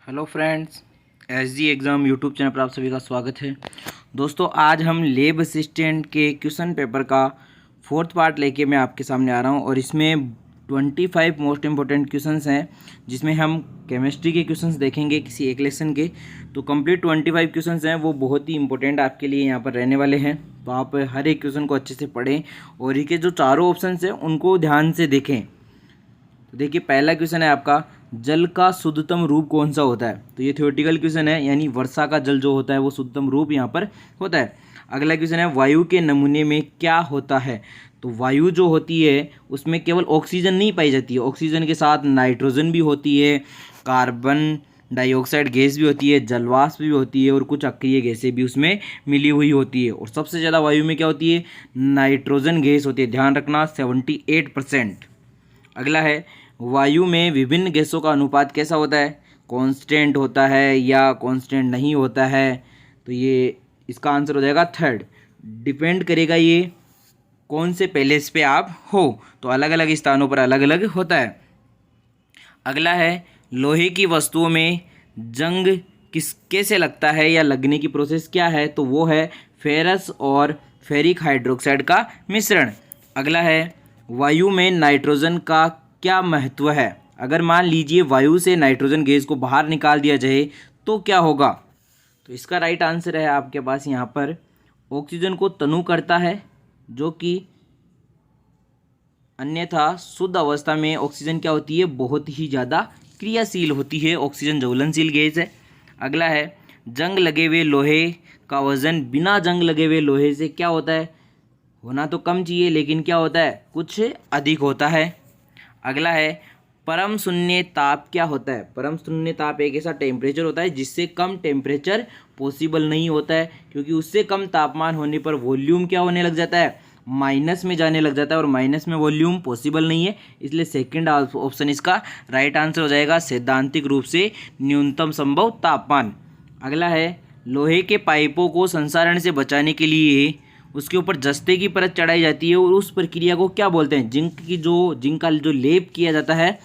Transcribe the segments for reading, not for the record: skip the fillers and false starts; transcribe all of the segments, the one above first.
Hello friends, SG exam YouTube channel पर आप सभी का स्वागत है। दोस्तों, आज हम लैब असिस्टेंट के क्वेश्चन पेपर का फोर्थ पार्ट लेके मैं आपके सामने आ रहा हूं और इसमें 25 मोस्ट इम्पोर्टेंट क्वेश्चंस हैं, जिसमें हम केमिस्ट्री के क्वेश्चंस देखेंगे किसी एक लेसन के। तो कंप्लीट 25 क्वेश्चंस हैं, वो बहुत ही इंपॉर्टेंट आपके लिए यहाँ पर रहने वाले हैं। तो आप हर एक क्वेश्चन को अच्छे से पढ़ें और इनके जो चारों ऑप्शन हैं उनको ध्यान से देखें। तो देखिए, पहला क्वेश्चन है आपका, जल का शुद्धतम रूप कौन सा होता है। तो ये थ्योरेटिकल क्वेश्चन है, यानी वर्षा का जल जो होता है वो शुद्धतम रूप यहाँ पर होता है। अगला क्वेश्चन है, वायु के नमूने में क्या होता है। तो वायु जो होती है उसमें केवल ऑक्सीजन नहीं पाई जाती है, ऑक्सीजन के साथ नाइट्रोजन भी होती है, कार्बन डाइऑक्साइड गैस भी होती है, जलवाष्प भी होती है और कुछ अक्रिय गैसें भी उसमें मिली हुई होती है। और सबसे ज़्यादा वायु में क्या होती है, नाइट्रोजन गैस होती है, ध्यान रखना 78%। अगला है, वायु में विभिन्न गैसों का अनुपात कैसा होता है, कांस्टेंट होता है या कांस्टेंट नहीं होता है। तो ये इसका आंसर हो जाएगा थर्ड। डिपेंड करेगा ये कौन से पैलेस पे आप हो, तो अलग अलग स्थानों पर अलग अलग होता है। अगला है, लोहे की वस्तुओं में जंग कैसे लगता है या लगने की प्रोसेस क्या है। तो वो है फेरस और फेरिक हाइड्रोक्साइड का मिश्रण। अगला है, वायु में नाइट्रोजन का क्या महत्व है। अगर मान लीजिए वायु से नाइट्रोजन गैस को बाहर निकाल दिया जाए तो क्या होगा। तो इसका राइट आंसर है आपके पास यहाँ पर, ऑक्सीजन को तनु करता है, जो कि अन्यथा शुद्ध अवस्था में ऑक्सीजन क्या होती है, बहुत ही ज़्यादा क्रियाशील होती है, ऑक्सीजन ज्वलनशील गैस है। अगला है, जंग लगे हुए लोहे का वजन बिना जंग लगे हुए लोहे से क्या होता है, होना तो कम चाहिए लेकिन क्या होता है, कुछ अधिक होता है। अगला है, परम शून्य ताप क्या होता है। परम शून्य ताप एक ऐसा टेम्परेचर होता है जिससे कम टेम्परेचर पॉसिबल नहीं होता है, क्योंकि उससे कम तापमान होने पर वॉल्यूम क्या होने लग जाता है, माइनस में जाने लग जाता है, और माइनस में वॉल्यूम पॉसिबल नहीं है। इसलिए सेकंड ऑप्शन इसका राइट आंसर हो जाएगा, सैद्धांतिक रूप से न्यूनतम संभव तापमान। अगला है, लोहे के पाइपों को संसारण से बचाने के लिए उसके ऊपर जस्ते की परत चढ़ाई जाती है, और उस प्रक्रिया को क्या बोलते हैं, जिंक का जो लेप किया जाता है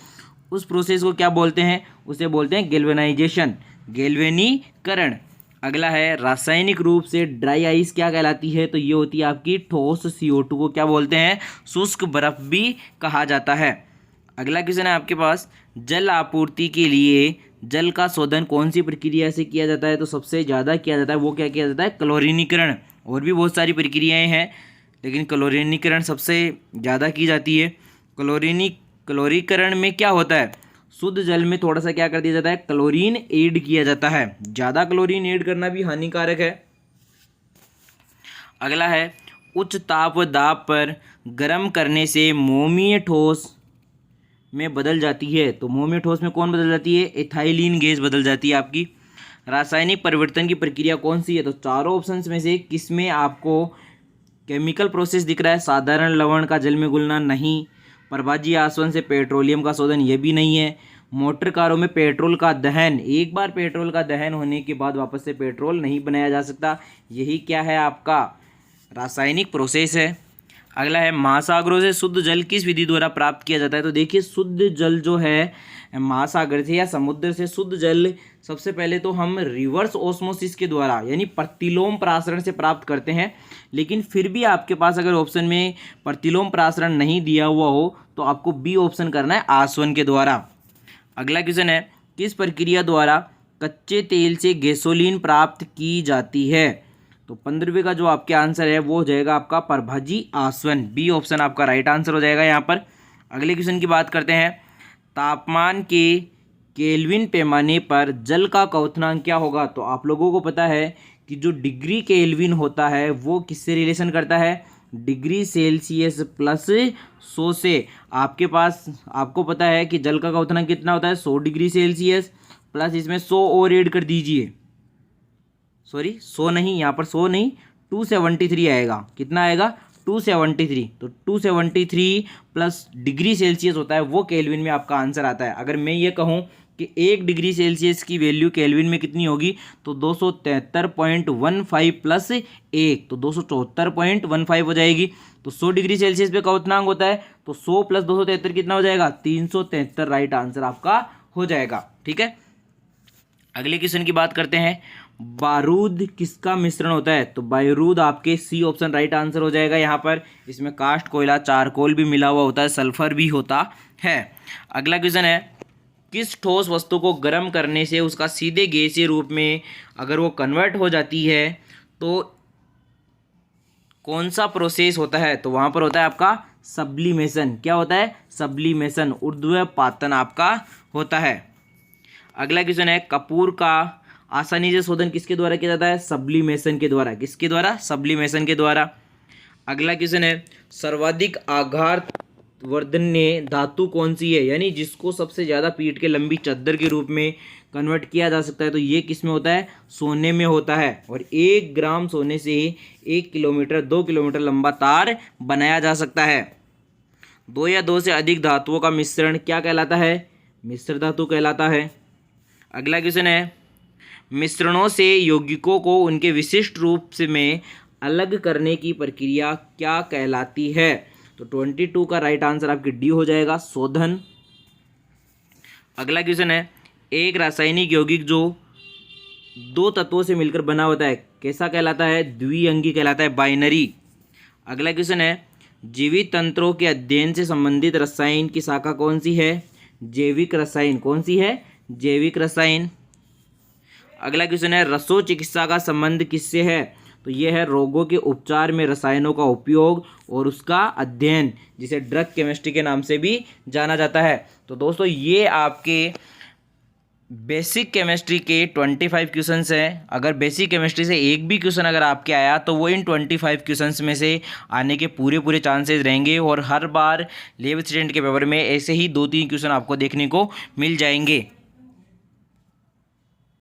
उस प्रोसेस को क्या बोलते हैं, उसे बोलते हैं गैल्वेनाइजेशन, गैल्वेनीकरण। अगला है, रासायनिक रूप से ड्राई आइस क्या कहलाती है। तो ये होती है आपकी ठोस CO2 को क्या बोलते हैं, शुष्क बर्फ भी कहा जाता है। अगला क्वेश्चन है आपके पास, जल आपूर्ति के लिए जल का शोधन कौन सी प्रक्रिया से किया जाता है। तो सबसे ज़्यादा किया जाता है वो क्या किया जाता है, क्लोरीनीकरण। और भी बहुत सारी प्रक्रियाएं हैं लेकिन क्लोरीनीकरण सबसे ज़्यादा की जाती है। क्लोरीकरण में क्या होता है, शुद्ध जल में थोड़ा सा क्या कर दिया जाता है, क्लोरीन ऐड किया जाता है। ज़्यादा क्लोरीन ऐड करना भी हानिकारक है। अगला है, उच्च ताप व दाब पर गर्म करने से मोमीय ठोस में बदल जाती है। तो मोमीय ठोस में कौन बदल जाती है, एथाइलिन गैस बदल जाती है आपकी। रासायनिक परिवर्तन की प्रक्रिया कौन सी है। तो चारों ऑप्शंस में से किसमें आपको केमिकल प्रोसेस दिख रहा है, साधारण लवण का जल में घुलना नहीं, प्रभाजी आसवन से पेट्रोलियम का शोधन ये भी नहीं है, मोटर कारों में पेट्रोल का दहन, एक बार पेट्रोल का दहन होने के बाद वापस से पेट्रोल नहीं बनाया जा सकता, यही क्या है आपका रासायनिक प्रोसेस है। अगला है, महासागरों से शुद्ध जल किस विधि द्वारा प्राप्त किया जाता है। तो देखिए, शुद्ध जल जो है महासागर से या समुद्र से शुद्ध जल सबसे पहले तो हम रिवर्स ऑस्मोसिस के द्वारा यानी प्रतिलोम प्रासरण से प्राप्त करते हैं। लेकिन फिर भी आपके पास अगर ऑप्शन में प्रतिलोम प्रासरण नहीं दिया हुआ हो तो आपको बी ऑप्शन करना है, आसवन के द्वारा। अगला क्वेश्चन है, किस प्रक्रिया द्वारा कच्चे तेल से गैसोलीन प्राप्त की जाती है। तो 15वें का जो आपके आंसर है वो हो जाएगा आपका प्रभाजी आसवन, बी ऑप्शन आपका राइट आंसर हो जाएगा यहाँ पर। अगले क्वेश्चन की बात करते हैं, तापमान के केल्विन पैमाने पर जल का क्वथनांक क्या होगा। तो आप लोगों को पता है कि जो डिग्री केल्विन होता है वो किससे रिलेशन करता है, डिग्री सेल्सियस प्लस 100 से। आपको पता है कि जल का क्वथनांक कितना होता है, 100 डिग्री सेल्सियस प्लस इसमें 100 और ऐड कर दीजिए, सॉरी 100 नहीं, यहाँ पर 100 नहीं 273 आएगा। कितना आएगा, 273। तो 273 प्लस डिग्री सेल्सियस होता है वो केल्विन में आपका आंसर आता है। अगर मैं ये कहूँ कि 1 डिग्री सेल्सियस की वैल्यू केल्विन में कितनी होगी, तो 273.15 प्लस 1 तो 274.15 हो जाएगी। तो 100 डिग्री सेल्सियस पे क्वथनांक होता है, तो 100 प्लस 273 कितना हो जाएगा, 373 राइट आंसर आपका हो जाएगा। ठीक है, अगले क्वेश्चन की बात करते हैं, बारूद किसका मिश्रण होता है? तो बारूद आपके सी ऑप्शन राइट आंसर हो जाएगा यहाँ पर। इसमें कास्ट, कोयला, चारकोल भी मिला हुआ होता है, सल्फर भी होता है। अगला क्वेश्चन है, किस ठोस वस्तु को गर्म करने से उसका सीधे गैसीय रूप में अगर वो कन्वर्ट हो जाती है तो कौन सा प्रोसेस होता है? तो वहाँ पर होता है आपका सब्लिमेशन। क्या होता है? सब्लिमेशन, ऊर्ध्वपातन आपका होता है। अगला क्वेश्चन है, कपूर का आसानी से शोधन किसके द्वारा किया जाता है? सब्लिमेशन के द्वारा। किसके द्वारा? सब्लिमेशन के द्वारा। अगला क्वेश्चन है, सर्वाधिक आघात वर्धन्य धातु कौन सी है? यानी जिसको सबसे ज़्यादा पीट के लंबी चद्दर के रूप में कन्वर्ट किया जा सकता है, तो ये किस में होता है? सोने में होता है। और 1 ग्राम सोने से 1 किलोमीटर 2 किलोमीटर लंबा तार बनाया जा सकता है। 2 या 2 से अधिक धातुओं का मिश्रण क्या कहलाता है? मिश्र धातु कहलाता है। अगला क्वेश्चन है, मिश्रणों से यौगिकों को उनके विशिष्ट रूप से में अलग करने की प्रक्रिया क्या कहलाती है? तो 22 का राइट आंसर आपकी डी हो जाएगा, शोधन। अगला क्वेश्चन है, एक रासायनिक यौगिक जो 2 तत्वों से मिलकर बना होता है कैसा कहलाता है? द्विअंगी कहलाता है, बाइनरी। अगला क्वेश्चन है, जीवित तंत्रों के अध्ययन से संबंधित रसायन की शाखा कौन सी है? जैविक रसायन। कौन सी है? जैविक रसायन। अगला क्वेश्चन है, रसो चिकित्सा का संबंध किससे है? तो ये है रोगों के उपचार में रसायनों का उपयोग और उसका अध्ययन, जिसे ड्रग केमिस्ट्री के नाम से भी जाना जाता है। तो दोस्तों ये आपके बेसिक केमिस्ट्री के 25 क्वेश्चंस हैं। अगर बेसिक केमिस्ट्री से एक भी क्वेश्चन अगर आपके आया तो वो इन 25 क्वेश्चंस में से आने के पूरे चांसेस रहेंगे। और हर बार लेव स्टूडेंट के पेपर में ऐसे ही 2-3 क्वेश्चन आपको देखने को मिल जाएंगे।